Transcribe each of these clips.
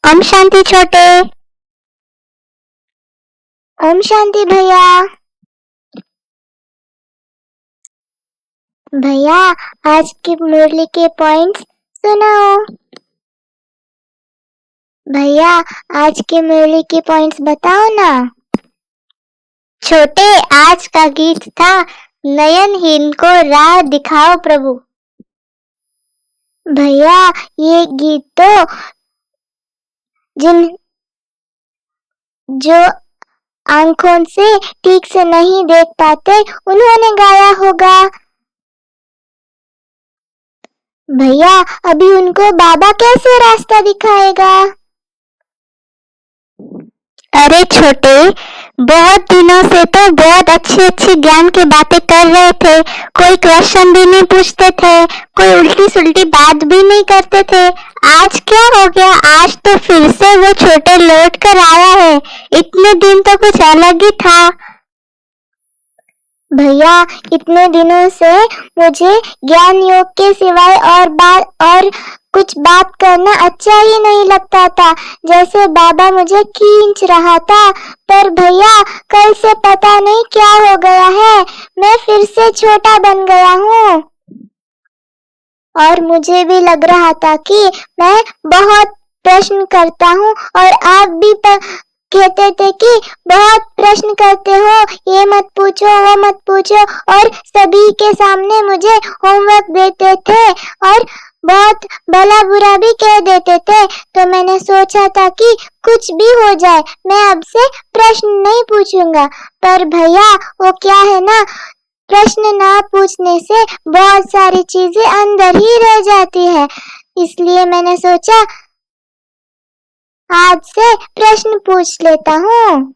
ओम शांति छोटे। ओम शांति भैया। भैया आज की मुरली के पॉइंट्स सुनाओ। भैया आज की मुरली के पॉइंट्स बताओ ना। छोटे आज का गीत था नयनहीन को राह दिखाओ प्रभु। भैया ये गीत तो जो आंखों से ठीक से नहीं देख पाते उन्होंने गाया होगा। भैया अभी उनको बाबा कैसे रास्ता दिखाएगा। अरे छोटे बहुत दिनों से तो बहुत अच्छी ज्ञान की बातें कर रहे थे। कोई क्वेश्चन भी नहीं पूछते थे, कोई उल्टी सुल्टी बात भी नहीं करते थे। आज क्या हो गया? आज तो फिर से वो छोटे लौट कर आया है। इतने दिन तो कुछ अलग ही था। भैया इतने दिनों से मुझे ज्ञान योग के सिवाय और कुछ बात करना अच्छा ही नहीं लगता था। जैसे बाबा मुझे खींच रहा था। पर भैया कल से पता नहीं क्या हो गया है, मैं फिर से छोटा बन गया हूँ। और मुझे भी लग रहा था कि मैं बहुत प्रश्न करता हूँ और आप भी कहते थे कि बहुत प्रश्न करते हो, ये मत पूछो वो मत पूछो, और सभी के सामने मुझे होमवर्क देते थे और बहुत भला बुरा भी कह देते थे। तो मैंने सोचा था कि कुछ भी हो जाए मैं अब से प्रश्न नहीं पूछूंगा। पर भैया वो क्या है ना, प्रश्न ना पूछने से बहुत सारी चीजें अंदर ही रह जाती है। इसलिए मैंने सोचा आज से प्रश्न पूछ लेता हूँ।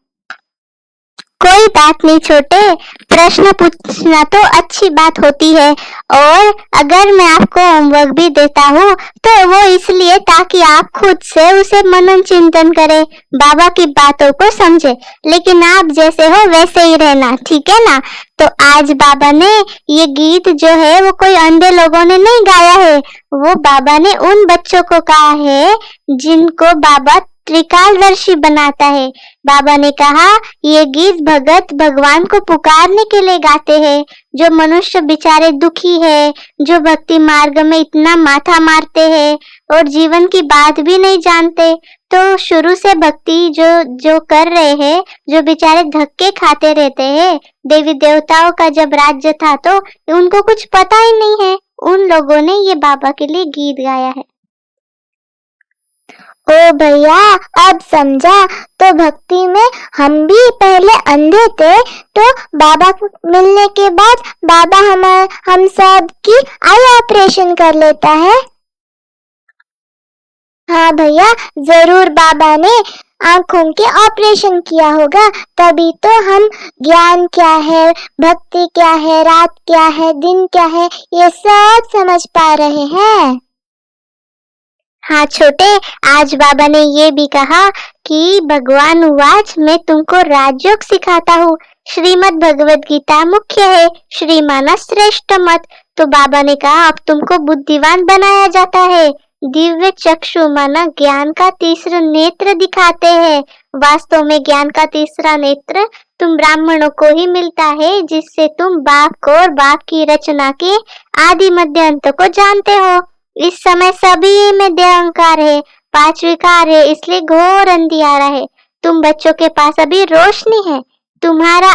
कोई बात नहीं छोटे, प्रश्न पूछना तो अच्छी बात होती है। और अगर मैं आपको होमवर्क भी देता हूँ तो वो इसलिए ताकि आप खुद से उसे मनन चिंतन करें, बाबा की बातों को समझे। लेकिन आप जैसे हो वैसे ही रहना, ठीक है ना। तो आज बाबा ने ये गीत जो है वो कोई अंधे लोगों ने नहीं गाया है, वो बाबा ने उन बच्चों को कहा है जिनको बाबा त्रिकालदर्शी बनाता है। बाबा ने कहा ये गीत भगत भगवान को पुकारने के लिए गाते हैं। जो मनुष्य बेचारे दुखी है, जो भक्ति मार्ग में इतना माथा मारते हैं और जीवन की बात भी नहीं जानते, तो शुरू से भक्ति जो कर रहे हैं, जो बेचारे धक्के खाते रहते हैं, देवी देवताओं का जब राज्य था तो उनको कुछ पता ही नहीं है, उन लोगों ने ये बाबा के लिए गीत गाया है। ओ भैया अब समझा। तो भक्ति में हम भी पहले अंधे थे, तो बाबा को मिलने के बाद बाबा हम सब की आई ऑपरेशन कर लेता है। हाँ भैया जरूर बाबा ने आंखों के ऑपरेशन किया होगा, तभी तो हम ज्ञान क्या है, भक्ति क्या है, रात क्या है, दिन क्या है, ये सब समझ पा रहे हैं। हाँ छोटे, आज बाबा ने ये भी कहा कि भगवान उवाच मैं तुमको राजयोग सिखाता हूँ। श्रीमद् भगवद गीता मुख्य है, श्री माना श्रेष्ठ मत। तो बाबा ने कहा अब तुमको बुद्धिवान बनाया जाता है। दिव्य चक्षु माना ज्ञान का तीसरा नेत्र दिखाते हैं। वास्तव में ज्ञान का तीसरा नेत्र तुम ब्राह्मणों को ही मिलता है, जिससे तुम बाप को और बाप की रचना के आदि मध्य अंत को जानते हो। इस समय सभी में देह अहंकार है, 5 विकार है, इसलिए घोर अंधियारा है। तुम बच्चों के पास अभी रोशनी है, तुम्हारा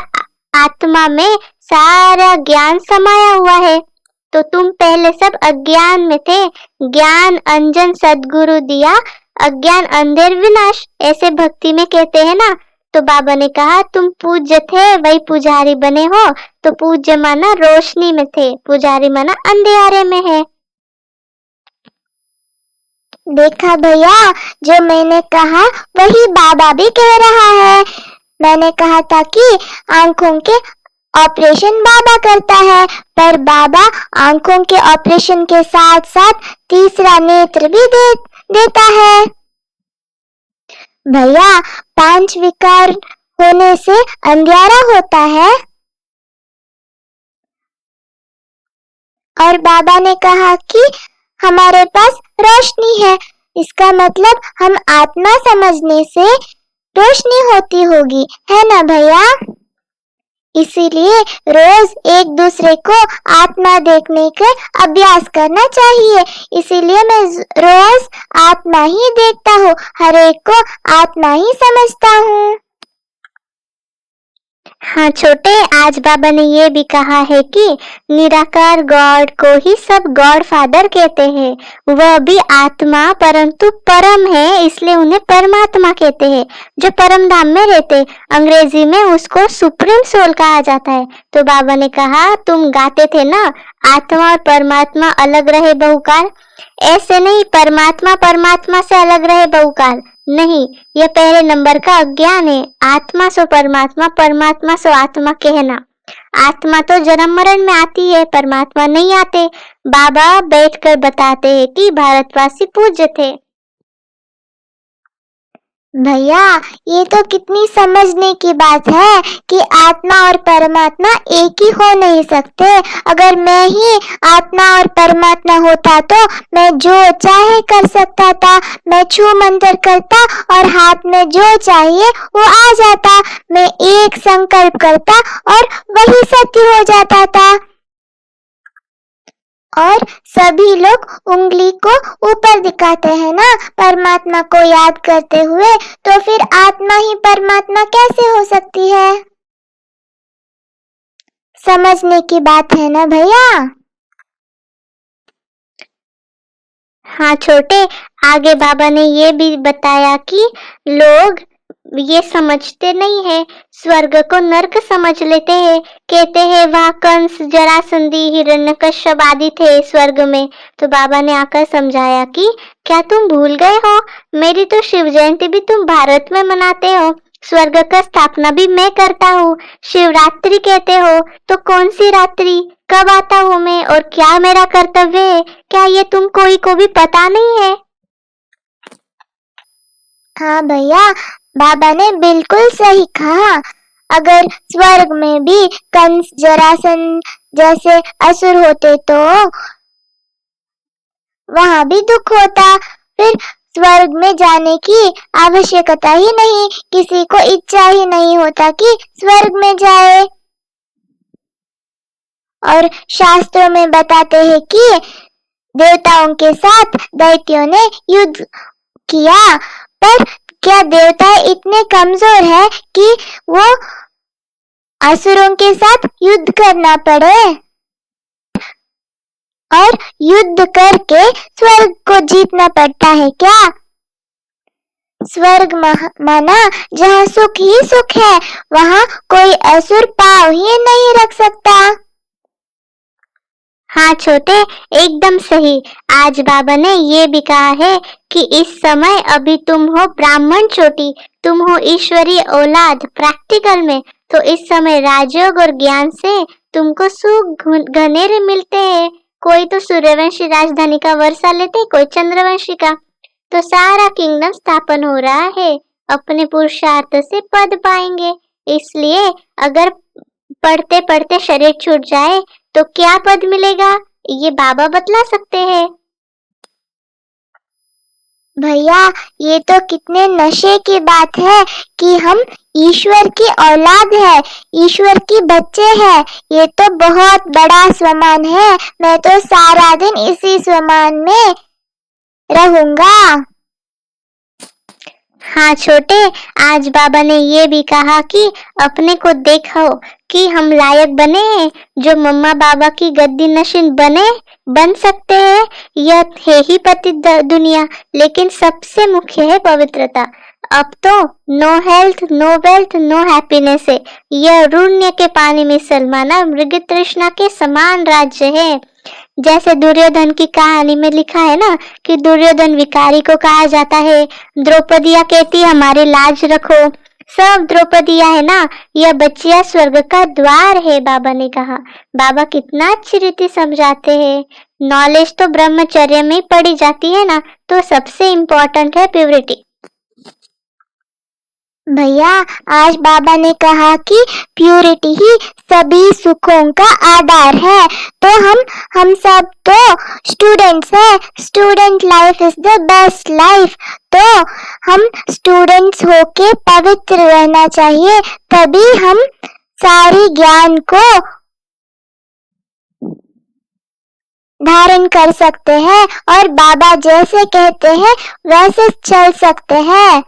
आत्मा में सारा ज्ञान समाया हुआ है। तो तुम पहले सब अज्ञान में थे, ज्ञान अंजन सद्गुरु दिया, अज्ञान अंधेर विनाश, ऐसे भक्ति में कहते हैं ना। तो बाबा ने कहा तुम पूज्य थे वही पुजारी बने हो। तो पूज्य माना रोशनी में थे, पुजारी माना अंधेरे में है। देखा भैया, जो मैंने कहा वही बाबा भी कह रहा है। मैंने कहा था कि आंखों के ऑपरेशन बाबा करता है, पर बाबा आंखों के ऑपरेशन के साथ साथ तीसरा नेत्र भी देता है। भैया 5 विकार होने से अंधियारा होता है, और बाबा ने कहा कि हमारे पास रोशनी है। इसका मतलब हम आत्मा समझने से रोशनी होती होगी, है ना भैया? इसीलिए रोज एक दूसरे को आत्मा देखने का अभ्यास करना चाहिए। इसीलिए मैं रोज आत्मा ही देखता हूँ, हर एक को आत्मा ही समझता हूँ। हाँ छोटे, आज बाबा ने ये भी कहा है कि निराकार गॉड को ही सब गॉड फादर कहते हैं। वह भी आत्मा परंतु परम है, इसलिए उन्हें परमात्मा कहते हैं, जो परम धाम में रहते। अंग्रेजी में उसको सुप्रीम सोल कहा जाता है। तो बाबा ने कहा, तुम गाते थे ना, आत्मा और परमात्मा अलग रहे बहुकाल। ऐसे नहीं, परमात्मा परमात्मा से अलग रहे बहुकाल नहीं, यह पहले नंबर का अज्ञान है। आत्मा सो परमात्मा, परमात्मा सो आत्मा कहना। आत्मा तो जन्म मरण में आती है, परमात्मा नहीं आते। बाबा बैठकर बताते हैं कि भारतवासी पूज्य थे। भैया, ये तो कितनी समझने की बात है कि आत्मा और परमात्मा एक ही हो नहीं सकते। अगर मैं ही आत्मा और परमात्मा होता तो मैं जो चाहे कर सकता था। मैं छू मंतर करता और हाथ में जो चाहिए वो आ जाता। मैं एक संकल्प करता और वही सत्य हो जाता था। और सभी लोग उंगली को ऊपर दिखाते हैं ना, परमात्मा को याद करते हुए, तो फिर आत्मा ही परमात्मा कैसे हो सकती है? समझने की बात है ना भैया? हाँ छोटे, आगे बाबा ने ये भी बताया कि लोग ये समझते नहीं है, स्वर्ग को नर्क समझ लेते हैं। कहते हैं वहाँ कंस, जरासंधी, हिरण्यकश्यप आदि थे स्वर्ग में। तो बाबा ने आकर समझाया कि क्या तुम भूल गए हो, मेरी तो शिव जयंती भी तुम भारत में मनाते हो। स्वर्ग का स्थापना भी मैं करता हूँ। शिवरात्रि कहते हो तो कौन सी रात्रि, कब आता हूँ मैं और क्या मेरा कर्तव्य है, क्या ये तुम कोई को भी पता नहीं है? हाँ भैया, बाबा ने बिल्कुल सही कहा। अगर स्वर्ग में भी कंस, जरासंध जैसे असुर होते तो वहाँ भी दुख होता। फिर स्वर्ग में जाने की आवश्यकता ही नहीं, किसी को इच्छा ही नहीं होता कि स्वर्ग में जाए। और शास्त्रों में बताते हैं कि देवताओं के साथ दैत्यों ने युद्ध किया, पर क्या देवता इतने कमजोर है कि वो असुरों के साथ युद्ध करना पड़े? और युद्ध करके स्वर्ग को जीतना पड़ता है क्या? स्वर्ग माना जहाँ सुख ही सुख है, वहाँ कोई असुर पाँव ही नहीं रख सकता। हाँ छोटे, एकदम सही। आज बाबा ने ये भी कहा है कि इस समय अभी तुम हो ब्राह्मण चोटी, तुम हो ईश्वरीय औलाद प्रैक्टिकल में। तो इस समय राजयोग और ज्ञान से तुमको सुख घनेरे मिलते हैं। कोई तो सूर्यवंशी राजधानी का वर्षा लेते, कोई चंद्रवंशी का। तो सारा किंगडम स्थापन हो रहा है, अपने पुरुषार्थ से पद पाएंगे। इसलिए अगर पढ़ते पढ़ते शरीर छूट जाए तो क्या पद मिलेगा, ये बाबा बतला सकते हैं। भैया, ये तो कितने नशे की बात है कि हम ईश्वर की औलाद है, ईश्वर की बच्चे हैं। ये तो बहुत बड़ा स्वमान है। मैं तो सारा दिन इसी स्वमान में रहूंगा। हाँ छोटे, आज बाबा ने ये भी कहा कि अपने को देखो कि हम लायक बने हैं, जो मम्मा बाबा की गद्दी नशीन बन सकते हैं। यह है ही पतित दुनिया, लेकिन सबसे मुख्य है पवित्रता। अब तो no health, no wealth, no happiness है। यह ऋण्य के पानी में सलमाना मृग तृष्णा के समान राज्य है। जैसे दुर्योधन की कहानी में लिखा है ना कि दुर्योधन विकारी को कहा जाता है, द्रौपदिया कहती हमारी लाज रखो। सब द्रौपदिया है ना, यह बच्चिया स्वर्ग का द्वार है, बाबा ने कहा। बाबा कितना अच्छी रीति समझाते हैं। नॉलेज तो ब्रह्मचर्य में पड़ी जाती है ना, तो सबसे इम्पोर्टेंट है प्योरिटी। भैया, आज बाबा ने कहा कि प्यूरिटी ही सभी सुखों का आधार है। तो हम सब तो स्टूडेंट्स हैं। Student life is the best life. तो हम स्टूडेंट्स होके पवित्र रहना चाहिए, तभी हम सारी ज्ञान को धारण कर सकते हैं और बाबा जैसे कहते हैं वैसे चल सकते हैं।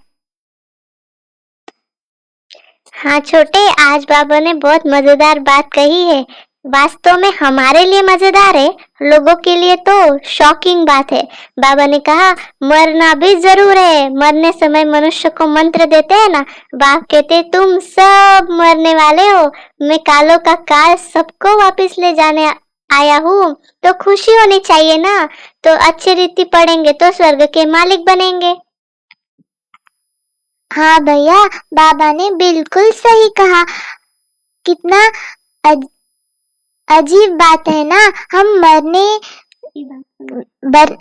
हाँ छोटे, आज बाबा ने बहुत मजेदार बात कही है। वास्तव में हमारे लिए मजेदार है, लोगों के लिए तो शॉकिंग बात है। बाबा ने कहा मरना भी जरूर है। मरने समय मनुष्य को मंत्र देते हैं ना, बाप कहते तुम सब मरने वाले हो, मैं कालों का काल सबको वापस ले जाने आया हूँ। तो खुशी होनी चाहिए ना। तो अच्छी रीति पढ़ेंगे तो स्वर्ग के मालिक बनेंगे। हाँ भैया, बाबा ने बिल्कुल सही कहा। कितना अजीब बात है ना, हम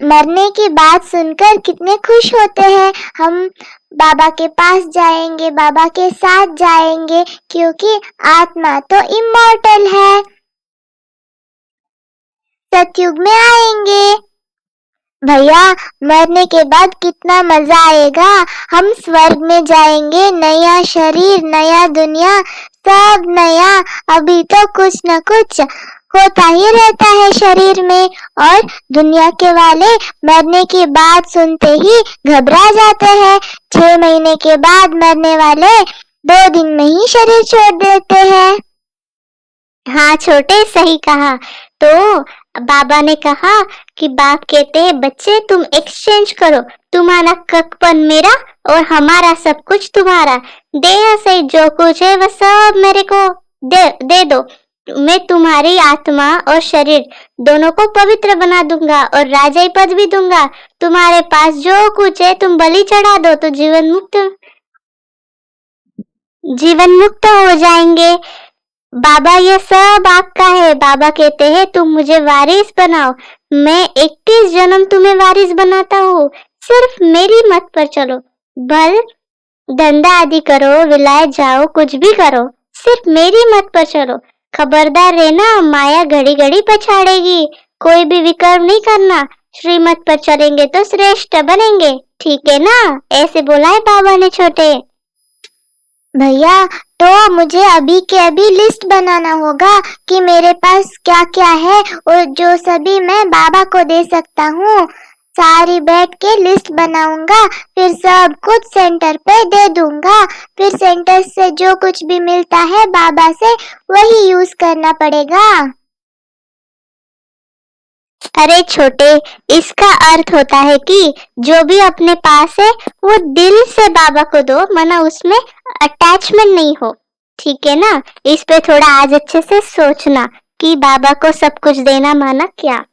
मरने की बात सुनकर कितने खुश होते हैं। हम बाबा के पास जाएंगे, बाबा के साथ जाएंगे, क्योंकि आत्मा तो इमॉर्टल है। सतयुग में आएंगे। भैया, मरने के बाद कितना मजा आएगा। हम स्वर्ग में जाएंगे, नया शरीर, नया दुनिया, सब नया। अभी तो कुछ न कुछ होता ही रहता है शरीर में, और दुनिया के वाले मरने की बात सुनते ही घबरा जाते हैं। 6 महीने के बाद मरने वाले 2 दिन में ही शरीर छोड़ देते हैं। हाँ छोटे, सही कहा। तो बाबा ने कहा कि बाप कहते हैं बच्चे तुम एक्सचेंज करो, तुम्हारा ककपन मेरा और हमारा सब कुछ तुम्हारा। देह से जो कुछ है वह सब मेरे को दे दो। मैं तुम्हारी आत्मा और शरीर दोनों को पवित्र बना दूंगा और राजाई पद भी दूंगा। तुम्हारे पास जो कुछ है तुम बलि चढ़ा दो तो जीवन मुक्त हो जाएंगे। बाबा ये सब आपका है। बाबा कहते हैं तुम मुझे वारिस बनाओ। मैं 21 जन्म तुम्हें वारिस बनाता हूँ, सिर्फ मेरी मत पर चलो। भल धंधा आदि करो, विलायत जाओ, कुछ भी करो, सिर्फ मेरी मत पर चलो। खबरदार रहना, माया घड़ी घड़ी पछाड़ेगी। कोई भी विकर्म नहीं करना। श्रीमत पर चलेंगे तो श्रेष्ठ बनेंगे, ठीक है ना। ऐसे बोला है बाबा ने छोटे। भैया, तो मुझे अभी के अभी लिस्ट बनाना होगा कि मेरे पास क्या क्या है और जो सभी मैं बाबा को दे सकता हूँ। सारी बैठ के लिस्ट बनाऊंगा, फिर सब कुछ सेंटर पे दे दूंगा। फिर सेंटर से जो कुछ भी मिलता है बाबा से वही यूज करना पड़ेगा। अरे छोटे, इसका अर्थ होता है कि जो भी अपने पास है वो दिल से बाबा को दो, मना उसमें अटैचमेंट नहीं हो, ठीक है ना। इस पे थोड़ा आज अच्छे से सोचना कि बाबा को सब कुछ देना माना क्या।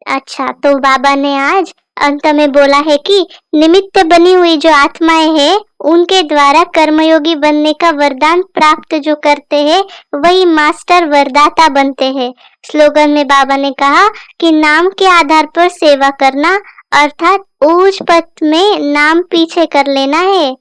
अच्छा, तो बाबा ने आज अंत में बोला है कि निमित्त बनी हुई जो आत्माएं हैं उनके द्वारा कर्मयोगी बनने का वरदान प्राप्त जो करते हैं वही मास्टर वरदाता बनते हैं। स्लोगन में बाबा ने कहा कि नाम के आधार पर सेवा करना, अर्थात ऊंच पथ में नाम पीछे कर लेना है।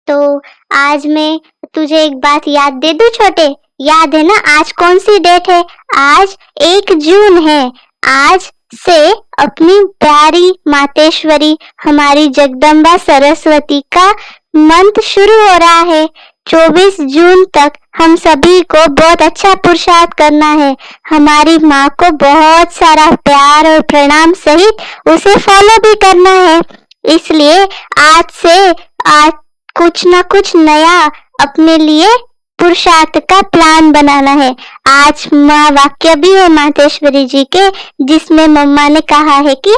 तो आज मैं तुझे एक बात याद दे दूं छोटे, याद है ना आज कौन सी डेट है? आज 1 जून है। आज से अपनी प्यारी मातेश्वरी हमारी जगदम्बा सरस्वती का मंत्र शुरू हो रहा है। 24 जून तक हम सभी को बहुत अच्छा पुरुषार्थ करना है। हमारी माँ को बहुत सारा प्यार और प्रणाम सहित उसे फॉलो भी करना है। इसलिए आज कुछ ना कुछ नया अपने लिए पुरुषार्थ का प्लान बनाना है। आज माँ वाक्य भी है मातेश्वरी जी के, जिसमें मम्मा ने कहा है कि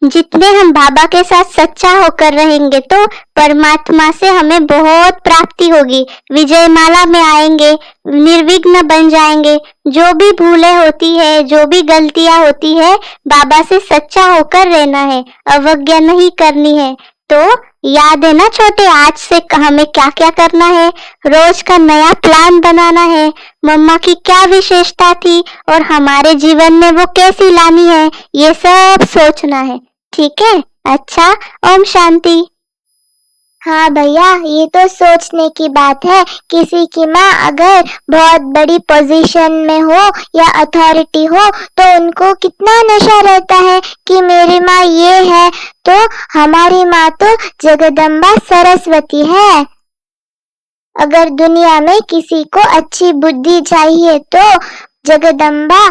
जितने हम बाबा के साथ सच्चा होकर रहेंगे तो परमात्मा से हमें बहुत प्राप्ति होगी। विजय माला में आएंगे, निर्विघ्न बन जाएंगे। जो भी भूलें होती है, जो भी गलतियां होती है, बाबा से सच्चा होकर रहना है, अवज्ञा नहीं करनी है। तो याद है ना छोटे, आज से हमें क्या क्या करना है? रोज का नया प्लान बनाना है। मम्मा की क्या विशेषता थी और हमारे जीवन में वो कैसी लानी है, ये सब सोचना है, ठीक है। अच्छा, ओम शांति। हाँ भैया, ये तो सोचने की बात है। किसी की माँ अगर बहुत बड़ी पोजीशन में हो या अथॉरिटी हो तो उनको कितना नशा रहता है कि मेरी माँ ये है। तो हमारी माँ तो जगदम्बा सरस्वती है। अगर दुनिया में किसी को अच्छी बुद्धि चाहिए तो जगदम्बा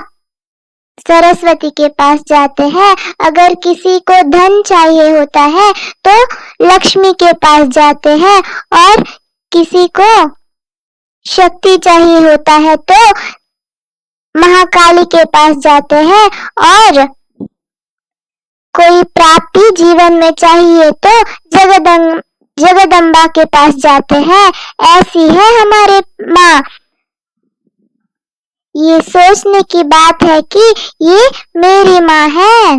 सरस्वती के पास जाते हैं। अगर किसी को धन चाहिए होता है तो लक्ष्मी के पास जाते हैं, और किसी को शक्ति चाहिए होता है तो महाकाली के पास जाते हैं, और कोई प्राप्ति जीवन में चाहिए तो जगदम्बा के पास जाते हैं। ऐसी है हमारे माँ। ये सोचने की बात है कि ये मेरी माँ है।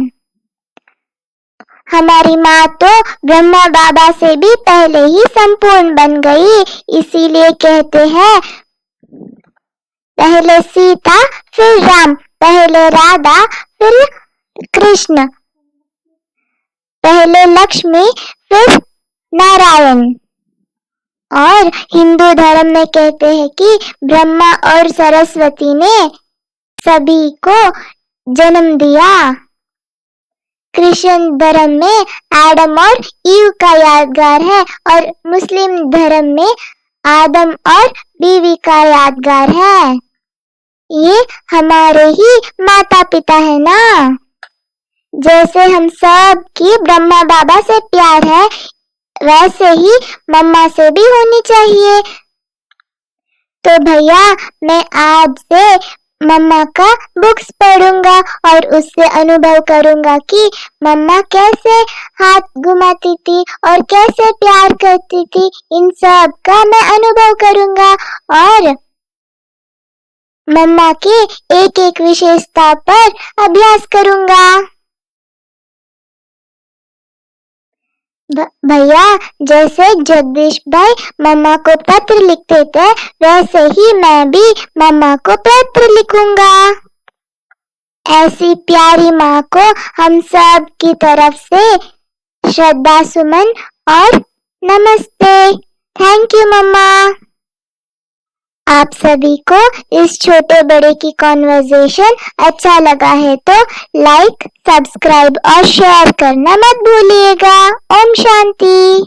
हमारी माँ तो ब्रह्मा बाबा से भी पहले ही संपूर्ण बन गई। इसीलिए कहते हैं, पहले सीता फिर राम, पहले राधा फिर कृष्ण, पहले लक्ष्मी फिर नारायण। और हिंदू धर्म में कहते हैं कि ब्रह्मा और सरस्वती ने सभी को जन्म दिया। क्रिश्चियन धर्म में आदम और ईव का यादगार है, और मुस्लिम धर्म में आदम और बीवी का यादगार है। ये हमारे ही माता पिता है ना। जैसे हम सब की ब्रह्मा बाबा से प्यार है, वैसे ही मम्मा से भी होनी चाहिए। तो भैया, मैं आज से मम्मा का बुक्स पढ़ूंगा और उससे अनुभव करूंगा कि मम्मा कैसे हाथ घुमाती थी और कैसे प्यार करती थी। इन सब का मैं अनुभव करूंगा और मम्मा की एक एक विशेषता पर अभ्यास करूंगा। भैया, जैसे जगदीश भाई मम्मा को पत्र लिखते थे, वैसे ही मैं भी मम्मा को पत्र लिखूंगा। ऐसी प्यारी माँ को हम सब की तरफ से श्रद्धा सुमन और नमस्ते। थैंक यू मम्मा। आप सभी को इस छोटे बड़े की कॉन्वर्सेशन अच्छा लगा है तो लाइक, सब्सक्राइब और शेयर करना मत भूलिएगा। ओम शांति।